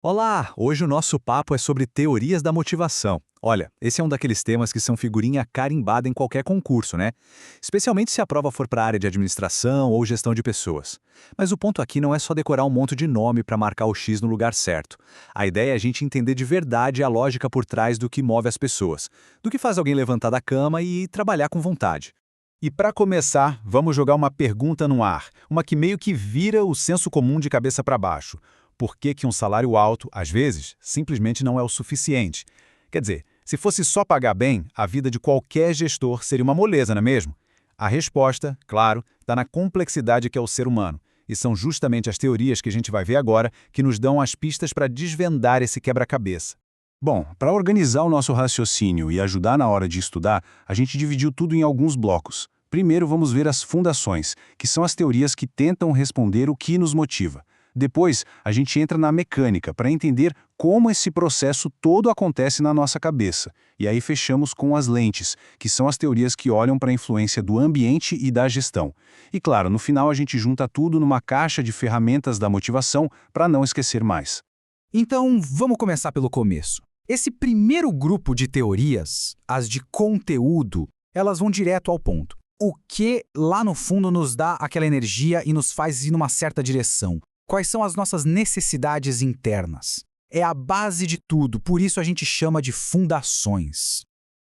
Olá! Hoje o nosso papo é sobre teorias da motivação. Olha, esse é um daqueles temas que são figurinha carimbada em qualquer concurso, né? Especialmente se a prova for para a área de administração ou gestão de pessoas. Mas o ponto aqui não é só decorar um monte de nome para marcar o X no lugar certo. A ideia é a gente entender de verdade a lógica por trás do que move as pessoas, do que faz alguém levantar da cama e trabalhar com vontade. E para começar, vamos jogar uma pergunta no ar, uma que meio que vira o senso comum de cabeça para baixo. Por que que um salário alto, às vezes, simplesmente não é o suficiente? Quer dizer, se fosse só pagar bem, a vida de qualquer gestor seria uma moleza, não é mesmo? A resposta, claro, está na complexidade que é o ser humano. E são justamente as teorias que a gente vai ver agora que nos dão as pistas para desvendar esse quebra-cabeça. Bom, para organizar o nosso raciocínio e ajudar na hora de estudar, a gente dividiu tudo em alguns blocos. Primeiro vamos ver as fundações, que são as teorias que tentam responder o que nos motiva. Depois, a gente entra na mecânica para entender como esse processo todo acontece na nossa cabeça. E aí fechamos com as lentes, que são as teorias que olham para a influência do ambiente e da gestão. E claro, no final a gente junta tudo numa caixa de ferramentas da motivação para não esquecer mais. Então, vamos começar pelo começo. Esse primeiro grupo de teorias, as de conteúdo, elas vão direto ao ponto. O que lá no fundo nos dá aquela energia e nos faz ir numa certa direção? Quais são as nossas necessidades internas? É a base de tudo, por isso a gente chama de fundações.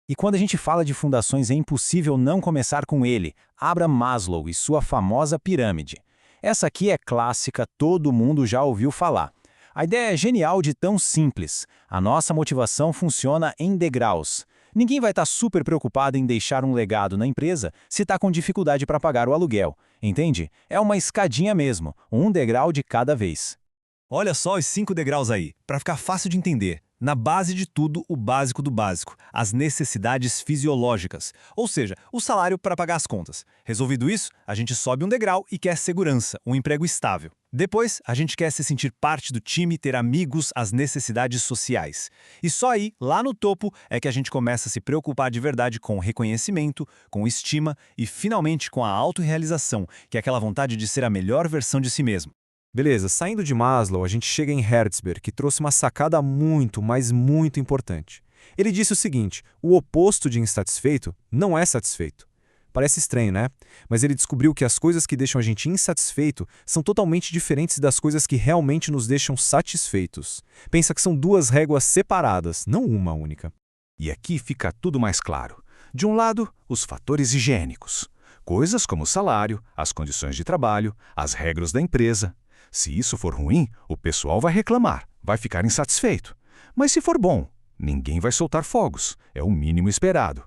E quando a gente fala de fundações, é impossível não começar com ele, Abraham Maslow e sua famosa pirâmide. Essa aqui é clássica, todo mundo já ouviu falar. A ideia é genial de tão simples. A nossa motivação funciona em degraus. Ninguém vai estar super preocupado em deixar um legado na empresa se está com dificuldade para pagar o aluguel. Entende? É uma escadinha mesmo, um degrau de cada vez. Olha só os 5 degraus aí, para ficar fácil de entender. Na base de tudo, o básico do básico, as necessidades fisiológicas, ou seja, o salário para pagar as contas. Resolvido isso, a gente sobe um degrau e quer segurança, um emprego estável. Depois, a gente quer se sentir parte do time, ter amigos, as necessidades sociais. E só aí, lá no topo, é que a gente começa a se preocupar de verdade com reconhecimento, com estima e, finalmente, com a autorrealização, que é aquela vontade de ser a melhor versão de si mesmo. Beleza, saindo de Maslow, a gente chega em Hertzberg, que trouxe uma sacada muito, mas muito importante. Ele disse o seguinte: o oposto de insatisfeito não é satisfeito. Parece estranho, né? Mas ele descobriu que as coisas que deixam a gente insatisfeito são totalmente diferentes das coisas que realmente nos deixam satisfeitos. Pensa que são duas réguas separadas, não uma única. E aqui fica tudo mais claro. De um lado, os fatores higiênicos. Coisas como o salário, as condições de trabalho, as regras da empresa. Se isso for ruim, o pessoal vai reclamar, vai ficar insatisfeito. Mas se for bom, ninguém vai soltar fogos, é o mínimo esperado.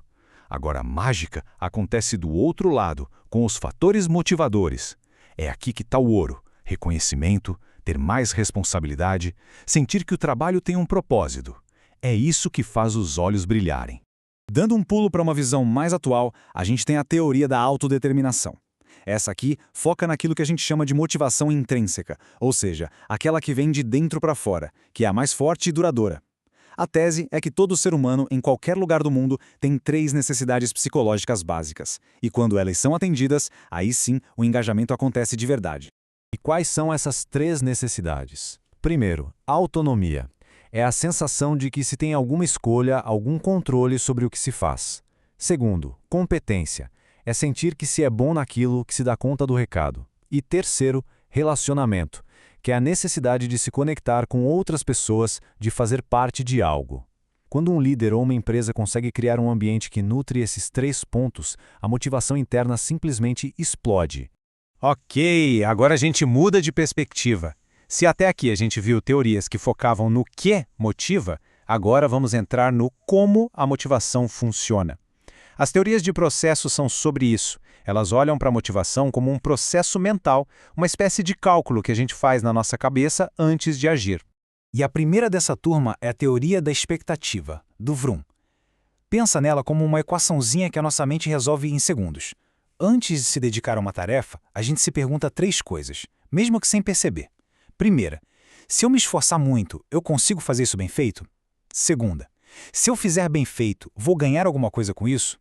Agora a mágica acontece do outro lado, com os fatores motivadores. É aqui que está o ouro: reconhecimento, ter mais responsabilidade, sentir que o trabalho tem um propósito. É isso que faz os olhos brilharem. Dando um pulo para uma visão mais atual, a gente tem a teoria da autodeterminação. Essa aqui foca naquilo que a gente chama de motivação intrínseca, ou seja, aquela que vem de dentro para fora, que é a mais forte e duradoura. A tese é que todo ser humano, em qualquer lugar do mundo, tem 3 necessidades psicológicas básicas, e quando elas são atendidas, aí sim o engajamento acontece de verdade. E quais são essas 3 necessidades? Primeiro, autonomia. É a sensação de que se tem alguma escolha, algum controle sobre o que se faz. Segundo, competência. É sentir que se é bom naquilo, que se dá conta do recado. E terceiro, relacionamento, que é a necessidade de se conectar com outras pessoas, de fazer parte de algo. Quando um líder ou uma empresa consegue criar um ambiente que nutre esses 3 pontos, a motivação interna simplesmente explode. Ok, agora a gente muda de perspectiva. Se até aqui a gente viu teorias que focavam no que motiva, agora vamos entrar no como a motivação funciona. As teorias de processo são sobre isso. Elas olham para a motivação como um processo mental, uma espécie de cálculo que a gente faz na nossa cabeça antes de agir. E a primeira dessa turma é a teoria da expectativa, do Vroom. Pensa nela como uma equaçãozinha que a nossa mente resolve em segundos. Antes de se dedicar a uma tarefa, a gente se pergunta 3 coisas, mesmo que sem perceber. Primeira, se eu me esforçar muito, eu consigo fazer isso bem feito? Segunda, se eu fizer bem feito, vou ganhar alguma coisa com isso?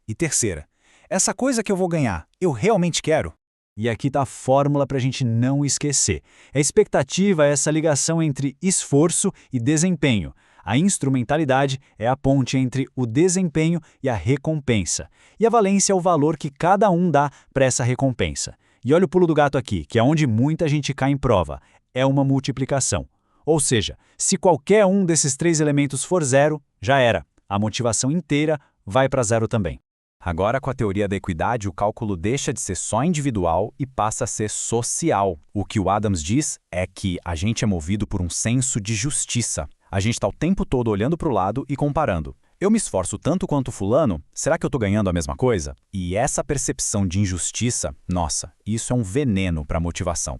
E terceira, essa coisa que eu vou ganhar, eu realmente quero? E aqui está a fórmula para a gente não esquecer. A expectativa é essa ligação entre esforço e desempenho. A instrumentalidade é a ponte entre o desempenho e a recompensa. E a valência é o valor que cada um dá para essa recompensa. E olha o pulo do gato aqui, que é onde muita gente cai em prova. É uma multiplicação. Ou seja, se qualquer um desses 3 elementos for zero, já era. A motivação inteira vai para zero também. Agora, com a teoria da equidade, o cálculo deixa de ser só individual e passa a ser social. O que o Adams diz é que a gente é movido por um senso de justiça. A gente está o tempo todo olhando para o lado e comparando. Eu me esforço tanto quanto fulano, será que eu estou ganhando a mesma coisa? E essa percepção de injustiça, nossa, isso é um veneno para a motivação.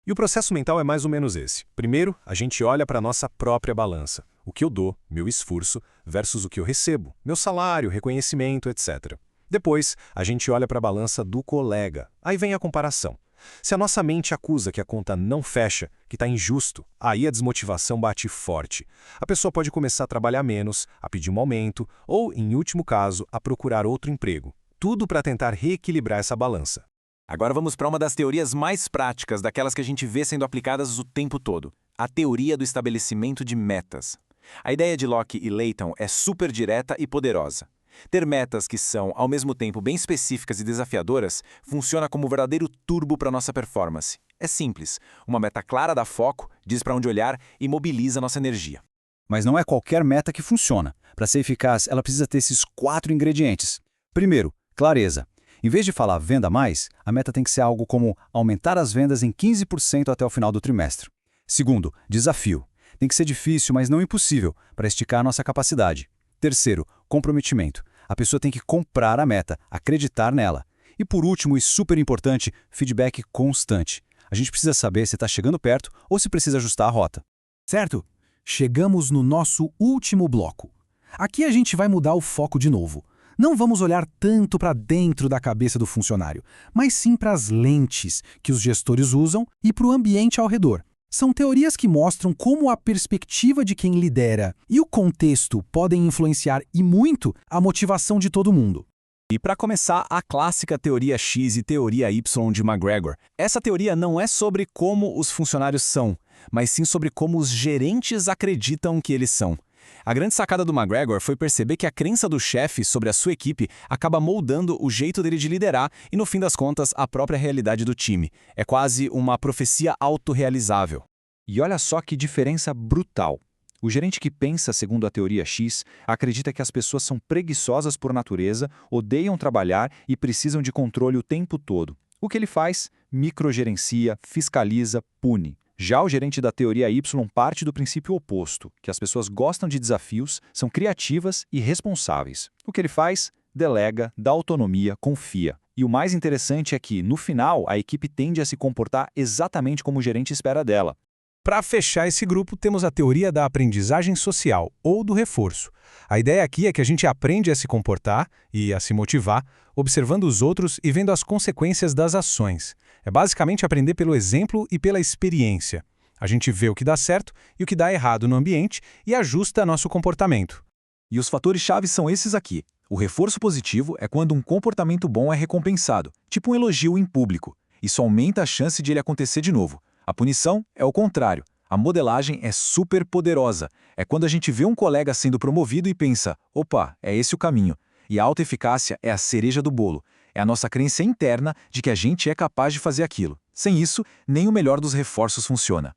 E o processo mental é mais ou menos esse. Primeiro, a gente olha para a nossa própria balança. O que eu dou, meu esforço, versus o que eu recebo, meu salário, reconhecimento, etc. Depois, a gente olha para a balança do colega. Aí vem a comparação. Se a nossa mente acusa que a conta não fecha, que está injusto, aí a desmotivação bate forte. A pessoa pode começar a trabalhar menos, a pedir um aumento ou, em último caso, a procurar outro emprego. Tudo para tentar reequilibrar essa balança. Agora vamos para uma das teorias mais práticas, daquelas que a gente vê sendo aplicadas o tempo todo. A teoria do estabelecimento de metas. A ideia de Locke e Layton é super direta e poderosa. Ter metas que são, ao mesmo tempo, bem específicas e desafiadoras, funciona como um verdadeiro turbo para nossa performance. É simples. Uma meta clara dá foco, diz para onde olhar e mobiliza nossa energia. Mas não é qualquer meta que funciona. Para ser eficaz, ela precisa ter esses 4 ingredientes. Primeiro, clareza. Em vez de falar venda mais, a meta tem que ser algo como aumentar as vendas em 15% até o final do trimestre. Segundo, desafio. Tem que ser difícil, mas não impossível, para esticar a nossa capacidade. Terceiro, comprometimento. A pessoa tem que comprar a meta, acreditar nela. E por último, e super importante, feedback constante. A gente precisa saber se está chegando perto ou se precisa ajustar a rota. Certo? Chegamos no nosso último bloco. Aqui a gente vai mudar o foco de novo. Não vamos olhar tanto para dentro da cabeça do funcionário, mas sim para as lentes que os gestores usam e para o ambiente ao redor. São teorias que mostram como a perspectiva de quem lidera e o contexto podem influenciar e muito a motivação de todo mundo. E para começar, a clássica teoria X e teoria Y de McGregor. Essa teoria não é sobre como os funcionários são, mas sim sobre como os gerentes acreditam que eles são. A grande sacada do McGregor foi perceber que a crença do chefe sobre a sua equipe acaba moldando o jeito dele de liderar e, no fim das contas, a própria realidade do time. É quase uma profecia autorrealizável. E olha só que diferença brutal. O gerente que pensa segundo a teoria X acredita que as pessoas são preguiçosas por natureza, odeiam trabalhar e precisam de controle o tempo todo. O que ele faz? Microgerencia, fiscaliza, pune. Já o gerente da teoria Y parte do princípio oposto, que as pessoas gostam de desafios, são criativas e responsáveis. O que ele faz? Delega, dá autonomia, confia. E o mais interessante é que, no final, a equipe tende a se comportar exatamente como o gerente espera dela. Para fechar esse grupo, temos a teoria da aprendizagem social, ou do reforço. A ideia aqui é que a gente aprende a se comportar e a se motivar, observando os outros e vendo as consequências das ações. É basicamente aprender pelo exemplo e pela experiência. A gente vê o que dá certo e o que dá errado no ambiente e ajusta nosso comportamento. E os fatores-chave são esses aqui. O reforço positivo é quando um comportamento bom é recompensado, tipo um elogio em público. Isso aumenta a chance de ele acontecer de novo. A punição é o contrário. A modelagem é super poderosa. É quando a gente vê um colega sendo promovido e pensa, opa, é esse o caminho. E a autoeficácia é a cereja do bolo. É a nossa crença interna de que a gente é capaz de fazer aquilo. Sem isso, nem o melhor dos reforços funciona.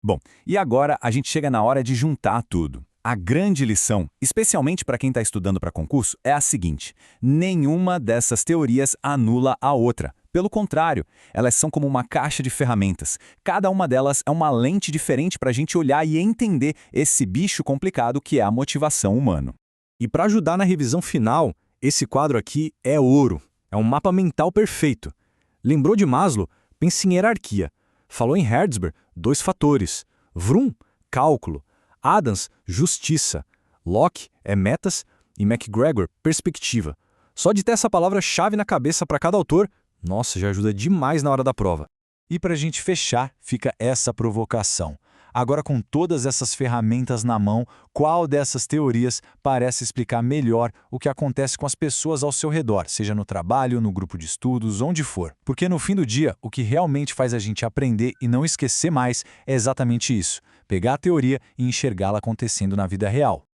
Bom, e agora a gente chega na hora de juntar tudo. A grande lição, especialmente para quem está estudando para concurso, é a seguinte: nenhuma dessas teorias anula a outra. Pelo contrário, elas são como uma caixa de ferramentas. Cada uma delas é uma lente diferente para a gente olhar e entender esse bicho complicado que é a motivação humana. E para ajudar na revisão final, esse quadro aqui é ouro. É um mapa mental perfeito. Lembrou de Maslow? Pense em hierarquia. Falou em Hertzberg? 2 fatores. Vroom? Cálculo. Adams? Justiça. Locke? É metas. E McGregor? Perspectiva. Só de ter essa palavra-chave na cabeça para cada autor, nossa, já ajuda demais na hora da prova. E para a gente fechar, fica essa provocação. Agora, com todas essas ferramentas na mão, qual dessas teorias parece explicar melhor o que acontece com as pessoas ao seu redor, seja no trabalho, no grupo de estudos, onde for? Porque no fim do dia, o que realmente faz a gente aprender e não esquecer mais é exatamente isso: pegar a teoria e enxergá-la acontecendo na vida real.